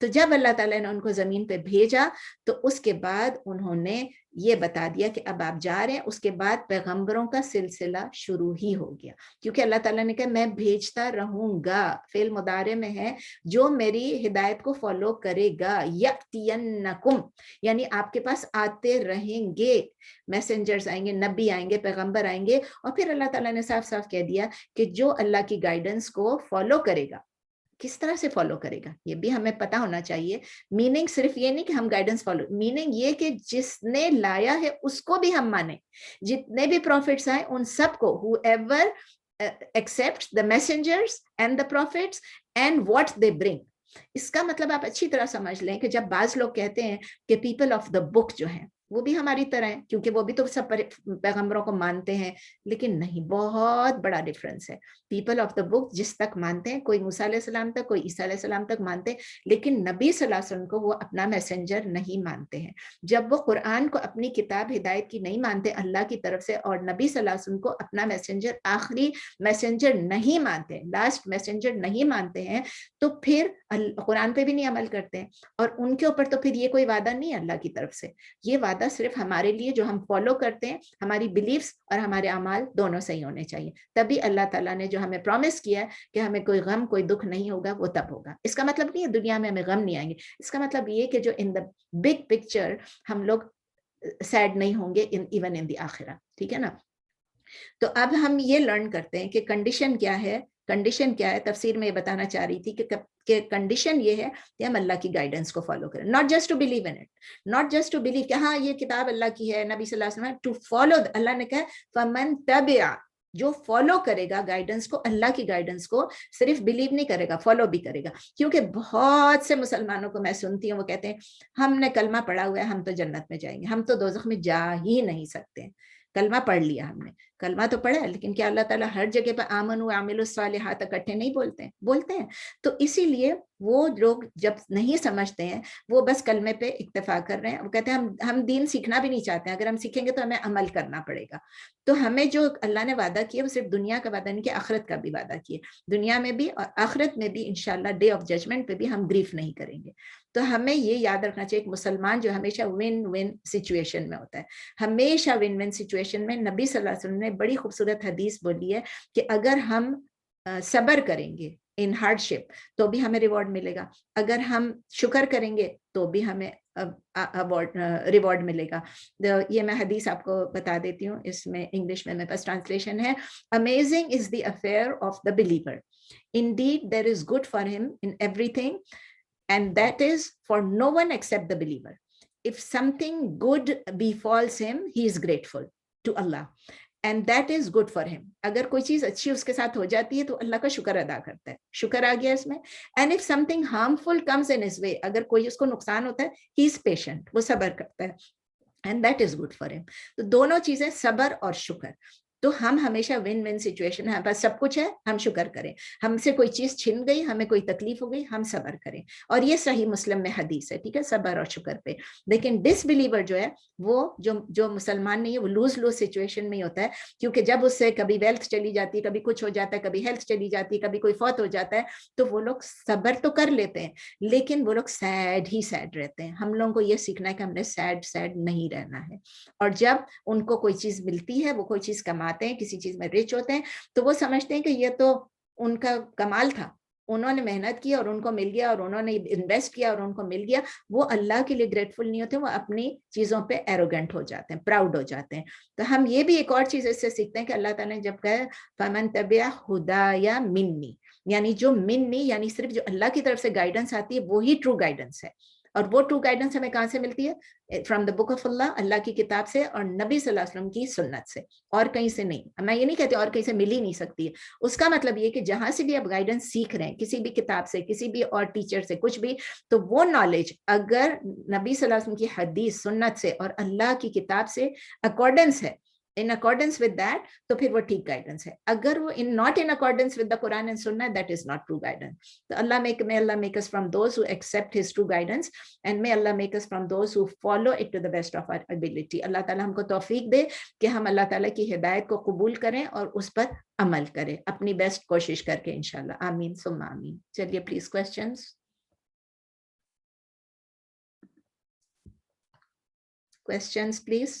تو جب اللہ تعالیٰ نے ان کو زمین پہ بھیجا تو اس کے بعد انہوں نے یہ بتا دیا کہ اب آپ جا رہے ہیں. اس کے بعد پیغمبروں کا سلسلہ شروع ہی ہو گیا, کیونکہ اللہ تعالیٰ نے کہا میں بھیجتا رہوں گا, فعل مضارع میں ہے, جو میری ہدایت کو فالو کرے گا, یأتینکم یعنی آپ کے پاس آتے رہیں گے, میسنجرز آئیں گے, نبی آئیں گے, پیغمبر آئیں گے. اور پھر اللہ تعالیٰ نے صاف صاف کہہ دیا کہ جو اللہ کی گائیڈنس کو فالو کرے گا, کس طرح سے فالو کرے گا یہ بھی ہمیں پتا ہونا چاہیے. میننگ صرف یہ نہیں کہ ہم گائیڈنس فالو, میننگ یہ کہ جس نے لایا ہے اس کو بھی ہم مانیں. جتنے بھی پروفٹس آئے ان سب کو, whoever accepts the messengers and the prophets and what they bring. اس کا مطلب آپ اچھی طرح سمجھ لیں کہ جب بعض لوگ کہتے ہیں کہ پیپل آف دا بک جو ہیں وہ بھی ہماری طرح ہیں, کیونکہ وہ بھی تو سب پیغمبروں کو مانتے ہیں, لیکن نہیں, بہت بڑا ڈفرنس ہے. پیپل آف دا بک جس تک مانتے ہیں, کوئی موسیٰ علیہ السلام تک, کوئی عیسیٰ علیہ السلام تک مانتے ہیں, لیکن نبی صلی اللہ علیہ وسلم کو وہ اپنا میسنجر نہیں مانتے ہیں. جب وہ قرآن کو اپنی کتاب ہدایت کی نہیں مانتے اللہ کی طرف سے, اور نبی صلی اللہ علیہ وسلم کو اپنا میسنجر, آخری میسنجر نہیں مانتے, لاسٹ میسنجر نہیں مانتے ہیں, تو پھر قرآن پہ بھی نہیں عمل کرتے ہیں. اور ان کے اوپر تو پھر یہ کوئی وعدہ نہیں ہے اللہ کی طرف سے, یہ وعدہ صرف ہمارے لیے جو ہم فالو کرتے ہیں, ہماری بلیفز اور ہمارے اعمال دونوں صحیح ہونے چاہیے. تبھی اللہ تعالیٰ نے جو ہمیں پرومس کیا ہے کہ ہمیں کوئی غم کوئی دکھ نہیں ہوگا, وہ تب ہوگا. اس کا مطلب نہیں ہے دنیا میں ہمیں غم نہیں آئیں گے, اس کا مطلب یہ کہ جو ان دا بگ پکچر ہم لوگ سیڈ نہیں ہوں گے ایون ان دی آخرہ. ٹھیک ہے نا. تو اب ہم یہ لرن کرتے ہیں کہ کنڈیشن کیا ہے. کنڈیشن کیا ہے, تفسیر میں یہ بتانا چاہ رہی تھی کہ کنڈیشن یہ ہے کہ ہم اللہ کی گائیڈنس کو فالو کریں, not just to believe in it, not just to believe کہ ہاں یہ کتاب اللہ کی ہے, نبی صلی اللہ علیہ وسلم, ٹو فالو. اللہ نے کہا فمن تبع, جو فالو کرے گا گائیڈنس کو, اللہ کی گائیڈنس کو, صرف بلیو نہیں کرے گا, فالو بھی کرے گا. کیونکہ بہت سے مسلمانوں کو میں سنتی ہوں وہ کہتے ہیں ہم نے کلمہ پڑھا ہوا ہے, ہم تو جنت میں جائیں گے, ہم تو دوزخ میں جا ہی نہیں سکتے. کلمہ پڑھ لیا ہم نے, کلمہ تو پڑھا ہے, لیکن کیا اللہ تعالیٰ ہر جگہ پہ آمنوا وعملوا الصالحات اکٹھے نہیں بولتے ہیں؟ بولتے ہیں. تو اسی لیے وہ لوگ جب نہیں سمجھتے ہیں وہ بس کلمے پہ اکتفا کر رہے ہیں, وہ کہتے ہیں ہم دین سیکھنا بھی نہیں چاہتے ہیں, اگر ہم سیکھیں گے تو ہمیں عمل کرنا پڑے گا. تو ہمیں جو اللہ نے وعدہ کیا وہ صرف دنیا کا وعدہ نہیں کہ آخرت کا بھی وعدہ کیا, دنیا میں بھی اور آخرت میں بھی انشاءاللہ ڈے آف ججمنٹ پہ بھی ہم گریف نہیں کریں گے. تو ہمیں یہ یاد رکھنا چاہیے, ایک مسلمان جو ہمیشہ ون ون سچویشن میں ہوتا ہے, ہمیشہ ون ون سچویشن میں. نبی صلی اللہ علیہ وسلم نے بڑی خوبصورت حدیث بولی ہے کہ اگر ہم صبر کریں گے ان ہارڈ شپ تو بھی ہمیں ریوارڈ ملے گا, اگر ہم شکر کریں گے تو بھی ہمیں ریوارڈ ملے گا. یہ میں حدیث آپ کو بتا دیتی ہوں, اس میں انگلش میں میرے پاس ٹرانسلیشن ہے. Amazing is the affair of the believer. Indeed, there is good for him in everything, and that is for no one except the believer. If something good befalls him, he is grateful to Allah. And that is good for him. اگر کوئی چیز اچھی اس کے ساتھ ہو جاتی ہے تو اللہ کا شکر ادا کرتا ہے, شکر آ گیا اس میں. And if something harmful comes in his way, اگر کوئی اس کو نقصان ہوتا ہے, he is patient, وہ صبر کرتا ہے. And that is good for him. تو دونوں چیزیں صبر اور شکر. تو ہم ہمیشہ ون ون سچویشن ہے, بس سب کچھ ہے, ہم شکر کریں. ہم سے کوئی چیز چھن گئی, ہمیں کوئی تکلیف ہو گئی, ہم صبر کریں. اور یہ صحیح مسلم میں حدیث ہے, ٹھیک ہے, صبر اور شکر پہ. لیکن ڈس بلیور جو ہے وہ جو مسلمان نہیں ہے وہ لوز سچویشن میں ہی ہوتا ہے, کیونکہ جب اس سے کبھی ویلتھ چلی جاتی ہے, کبھی کچھ ہو جاتا ہے, کبھی ہیلتھ چلی جاتی ہے, کبھی کوئی فوت ہو جاتا ہے, تو وہ لوگ صبر تو کر لیتے ہیں لیکن وہ لوگ سیڈ ہی سیڈ رہتے ہیں. ہم لوگوں کو یہ سیکھنا ہے کہ ہم نے سیڈ نہیں رہنا ہے. اور جب ان کو کوئی چیز ملتی ہے, وہ کوئی چیز کماتے ہیں, کسی چیز میں رچ ہوتے ہیں, تو وہ سمجھتے ہیں کہ یہ تو ان کا کمال تھا, انہوں نے محنت کی اور ان کو مل گیا, اور انہوں نے انویسٹ کیا اور ان کو مل گیا. وہ اللہ کے لیے گریٹفل نہیں ہوتے, وہ اپنی چیزوں پہ ایروگنٹ ہو جاتے ہیں, پراؤڈ ہو جاتے ہیں. تو ہم یہ بھی ایک اور چیز اس سے سیکھتے ہیں کہ اللہ تعالیٰ نے جب کہا فمن تبع ہدایا منی, یعنی جو منی یعنی صرف جو اللہ کی طرف سے گائیڈنس آتی ہے وہی ٹرو گائیڈنس ہے. اور وہ ٹرو گائیڈنس ہمیں کہاں سے ملتی ہے؟ فرام دا بک آف اللہ, اللہ کی کتاب سے اور نبی صلی اللہ علیہ وسلم کی سنت سے, اور کہیں سے نہیں. میں یہ نہیں کہتی اور کہیں سے مل ہی نہیں سکتی ہے, اس کا مطلب یہ کہ جہاں سے بھی آپ گائیڈنس سیکھ رہے ہیں, کسی بھی کتاب سے, کسی بھی اور ٹیچر سے, کچھ بھی, تو وہ نالج اگر نبی صلی اللہ علیہ وسلم کی حدیث سنت سے اور اللہ کی کتاب سے اکارڈنس ہے, in accordance with that, تو پھر وہ ٹھیک گائیڈنس ہے. اگر وہ not in accordance with the Quran and Sunnah, that is not true guidance. So may Allah make us from those who accept his true guidance, and may Allah make us from those who follow it to the best of our ability. اللہ تعالیٰ ہم کو توفیق دے کہ ہم اللہ تعالیٰ کی ہدایت کو قبول کریں اور اس پر عمل کریں اپنی بیسٹ کوشش کر کے انشاءاللہ. آمین ثم آمین. چلیے please questions. questions please?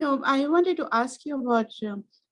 So I wanted to ask you about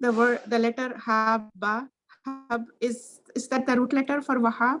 the letter haba, hab is that the root letter for wahab?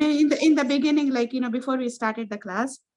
In the beginning, like before we started the class.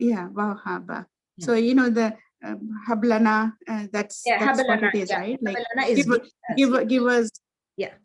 Yeah, wahaba. So the hablana, that's what it is, right? Like give us. Yeah.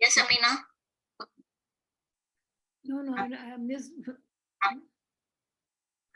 Yes, Amina. No, I missed.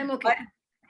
I'm okay.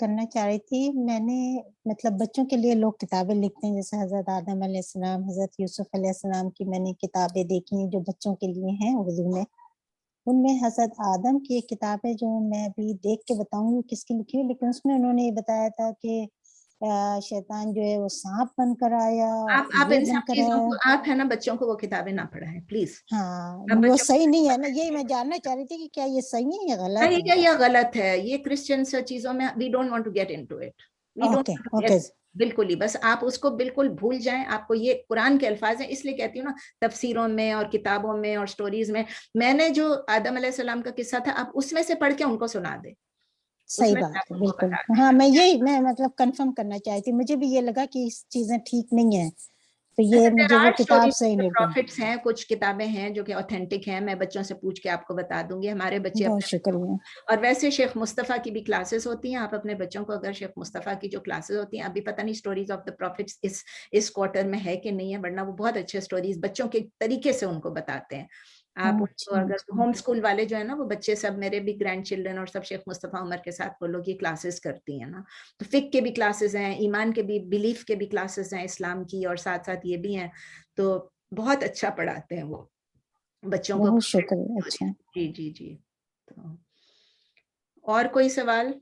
کرنا چاہ رہی تھی. میں نے مطلب بچوں کے لیے لوگ کتابیں لکھتے ہیں جیسے حضرت آدم علیہ السلام، حضرت یوسف علیہ السلام کی میں نے کتابیں دیکھی ہیں جو بچوں کے لیے ہیں اردو میں. ان میں حضرت آدم کی ایک کتاب ہے جو میں ابھی دیکھ کے بتاؤں گی کس کی لکھی ہوئی، لیکن اس میں انہوں نے یہ بتایا تھا کہ شیطان جو ہے وہ سانپ بن کر آیا، آپ یہ ان بن سب کر چیزوں آیا. کو آپ ہے نا بچوں کو وہ کتابیں نہ پڑھائیں پلیز. ہاں اب وہ بچوں صحیح نہیں ہے نا، یہی میں جاننا چاہ رہی تھی کہ کیا یہ صحیح ہے یا غلط نہیں ہے. کیا یہ غلط ہے، یہ کرسچن چیزوں میں we don't want to get into it, we okay don't okay. بالکل ہی. بس آپ اس کو بالکل بھول جائیں. آپ کو یہ قرآن کے الفاظ ہیں، اس لیے کہتی ہوں نا تفسیروں میں اور کتابوں میں اور سٹوریز میں نے جو آدم علیہ السلام کا قصہ تھا آپ اس میں سے پڑھ کے ان کو سنا دیں. صحیح بات ہے بالکل. ہاں میں یہی میں مطلب کنفرم کرنا چاہتی تھی، مجھے بھی یہ لگا کہ چیزیں ٹھیک نہیں ہیں تو یہ مجھے وہ کتاب صحیح نہیں لگی. پروفٹس ہیں، کچھ کتابیں ہیں جو کہ اوتھینٹک ہیں، میں بچوں سے پوچھ کے آپ کو بتا دوں گی. ہمارے بچے بہت اپنے شکریہ. اور ویسے شیخ مصطفیٰ کی بھی کلاسز ہوتی ہیں. آپ اپنے بچوں کو اگر شیخ مصطفیٰ کی جو کلاسز ہوتی ہیں، ابھی پتہ نہیں سٹوریز آف دا پروفٹس اس کوارٹر میں ہے کہ نہیں ہے، ورنہ وہ بہت اچھے سٹوریز بچوں کے طریقے سے ان کو بتاتے ہیں. آپ اچھا اگر ہوم اسکول والے جو ہے نا وہ بچے سب میرے بھی گرینڈ چلڈرن اور سب شیخ مصطفیٰ عمر کے ساتھ وہ لوگ یہ کلاسز کرتی ہیں نا. تو فقہ کے بھی کلاسز ہیں، ایمان کے بھی، بلیف کے بھی کلاسز ہیں اسلام کی، اور ساتھ ساتھ یہ بھی ہیں. تو بہت اچھا پڑھاتے ہیں وہ بچوں کو. بہت شکریہ. اچھا جی جی جی. تو اور کوئی سوال؟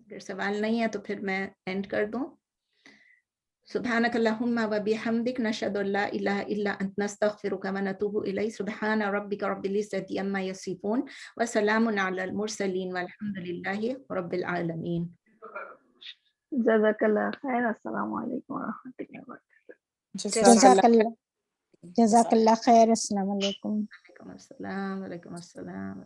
اگر سوال نہیں ہے تو پھر میں اینڈ کر دوں. سبحانک اللہم و بحمدک نشہد ان لا الہ الا انت نستغفرک و نتوب الیک. سبحان ربک رب العزۃ عما یصفون وسلام علی المرسلین والحمد للہ رب العالمین. جزاک اللہ خیر. السلام علیکم ورحمۃ اللہ وبرکاتہ. جزاک اللہ خیر. السلام علیکم. وعلیکم السلام. وعلیکم السلام.